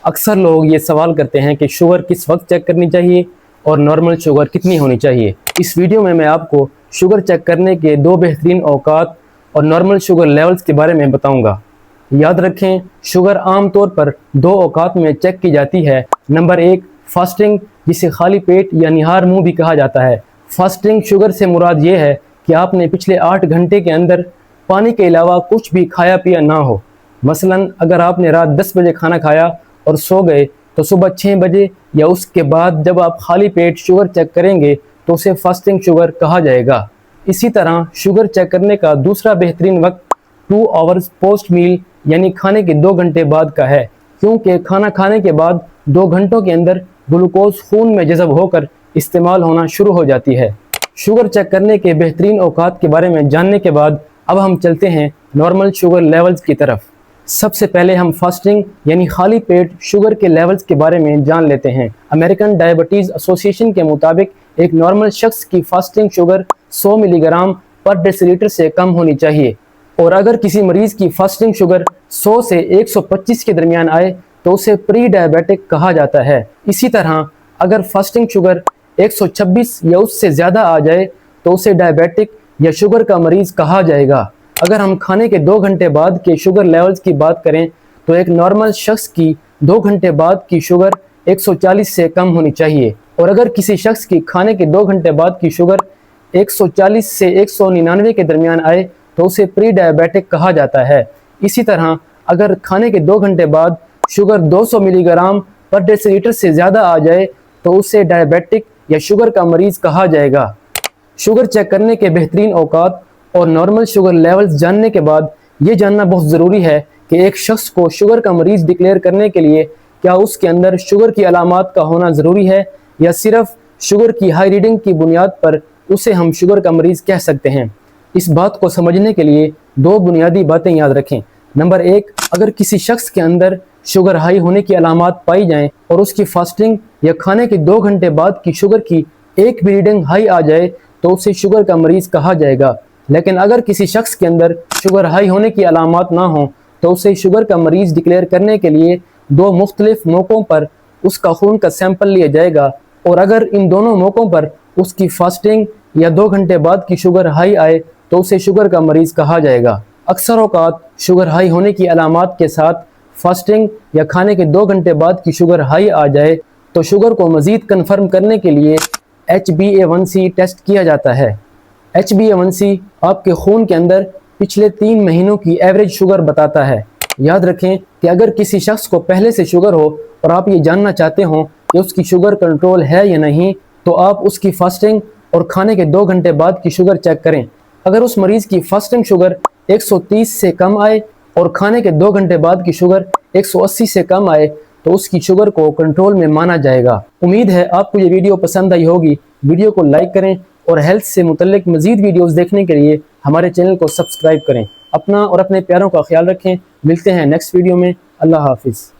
اکثر لوگ یہ سوال کرتے ہیں کہ شوگر کس وقت چیک کرنی چاہیے اور نارمل شوگر کتنی ہونی چاہیے۔ اس ویڈیو میں میں آپ کو شوگر چیک کرنے کے 2 بہترین اوقات اور نارمل شوگر لیولز کے بارے میں بتاؤں گا۔ یاد رکھیں، شوگر عام طور پر 2 اوقات میں چیک کی جاتی ہے۔ نمبر 1، فاسٹنگ، جسے خالی پیٹ یا نہار منہ بھی کہا جاتا ہے۔ فاسٹنگ شوگر سے مراد یہ ہے کہ آپ نے پچھلے 8 گھنٹے کے اندر پانی کے علاوہ کچھ بھی کھایا پیا نہ ہو۔ مثلا اگر آپ نے رات 10 بجے کھانا کھایا اور سو گئے تو صبح 6 بجے یا اس کے بعد جب آپ خالی پیٹ شوگر چیک کریں گے تو اسے فاسٹنگ شوگر کہا جائے گا۔ اسی طرح شوگر چیک کرنے کا دوسرا بہترین وقت 2 آورز پوسٹ میل یعنی کھانے کے 2 گھنٹے بعد کا ہے، کیونکہ کھانا کھانے کے بعد 2 گھنٹوں کے اندر گلوکوز خون میں جذب ہو کر استعمال ہونا شروع ہو جاتی ہے۔ شوگر چیک کرنے کے بہترین اوقات کے بارے میں جاننے کے بعد اب ہم چلتے ہیں نارمل شوگر لیولز کی طرف۔ سب سے پہلے ہم فاسٹنگ یعنی خالی پیٹ شوگر کے لیولز کے بارے میں جان لیتے ہیں۔ امریکن ڈائبٹیز ایسوسی ایشن کے مطابق ایک نارمل شخص کی فاسٹنگ شوگر 100 ملی گرام پر ڈیسی لیٹر سے کم ہونی چاہیے، اور اگر کسی مریض کی فاسٹنگ شوگر 100 سے 125 کے درمیان آئے تو اسے پری ڈائبیٹک کہا جاتا ہے۔ اسی طرح اگر فاسٹنگ شوگر 126 یا اس سے زیادہ آ جائے تو اسے ڈائبیٹک یا شوگر کا مریض کہا جائے گا۔ اگر ہم کھانے کے 2 گھنٹے بعد کے شوگر لیولز کی بات کریں تو ایک نارمل شخص کی 2 گھنٹے بعد کی شوگر 140 سے کم ہونی چاہیے، اور اگر کسی شخص کی کھانے کے 2 گھنٹے بعد کی شوگر 140 سے 199 کے درمیان آئے تو اسے پری ڈائبیٹک کہا جاتا ہے۔ اسی طرح اگر کھانے کے 2 گھنٹے بعد شوگر 200 ملی گرام پر ڈیسی لیٹر سے زیادہ آ جائے تو اسے ڈائبیٹک یا شوگر کا مریض کہا جائے گا۔ شوگر چیک کرنے کے بہترین اوقات اور نارمل شوگر لیولز جاننے کے بعد یہ جاننا بہت ضروری ہے کہ ایک شخص کو شوگر کا مریض ڈکلیئر کرنے کے لیے کیا اس کے اندر شوگر کی علامات کا ہونا ضروری ہے، یا صرف شوگر کی ہائی ریڈنگ کی بنیاد پر اسے ہم شوگر کا مریض کہہ سکتے ہیں۔ اس بات کو سمجھنے کے لیے 2 بنیادی باتیں یاد رکھیں۔ نمبر 1، اگر کسی شخص کے اندر شوگر ہائی ہونے کی علامات پائی جائیں اور اس کی فاسٹنگ یا کھانے کے 2 گھنٹے بعد کی شوگر کی ایک بھی ریڈنگ ہائی آ جائے تو اسے شوگر کا مریض کہا جائے گا۔ لیکن اگر کسی شخص کے اندر شوگر ہائی ہونے کی علامات نہ ہوں تو اسے شوگر کا مریض ڈکلیئر کرنے کے لیے 2 مختلف موقعوں پر اس کا خون کا سیمپل لیا جائے گا، اور اگر ان دونوں موقعوں پر اس کی فاسٹنگ یا 2 گھنٹے بعد کی شوگر ہائی آئے تو اسے شوگر کا مریض کہا جائے گا۔ اکثر اوقات شوگر ہائی ہونے کی علامات کے ساتھ فاسٹنگ یا کھانے کے 2 گھنٹے بعد کی شوگر ہائی آ جائے تو شوگر کو مزید کنفرم کرنے کے لیے HbA1c ٹیسٹ کیا جاتا ہے۔ HbA1c آپ کے خون کے اندر پچھلے 3 مہینوں کی ایوریج شوگر بتاتا ہے۔ یاد رکھیں کہ اگر کسی شخص کو پہلے سے شوگر ہو اور آپ یہ جاننا چاہتے ہوں کہ اس کی شوگر کنٹرول ہے یا نہیں تو آپ اس کی فاسٹنگ اور کھانے کے 2 گھنٹے بعد کی شوگر چیک کریں۔ اگر اس مریض کی فاسٹنگ شوگر 130 سے کم آئے اور کھانے کے 2 گھنٹے بعد کی شوگر 180 سے کم آئے تو اس کی شوگر کو کنٹرول میں مانا جائے گا۔ امید ہے آپ کو یہ ویڈیو پسند آئی ہوگی۔ ویڈیو کو لائک کریں اور ہیلتھ سے متعلق مزید ویڈیوز دیکھنے کے لیے ہمارے چینل کو سبسکرائب کریں۔ اپنا اور اپنے پیاروں کا خیال رکھیں۔ ملتے ہیں نیکسٹ ویڈیو میں۔ اللہ حافظ۔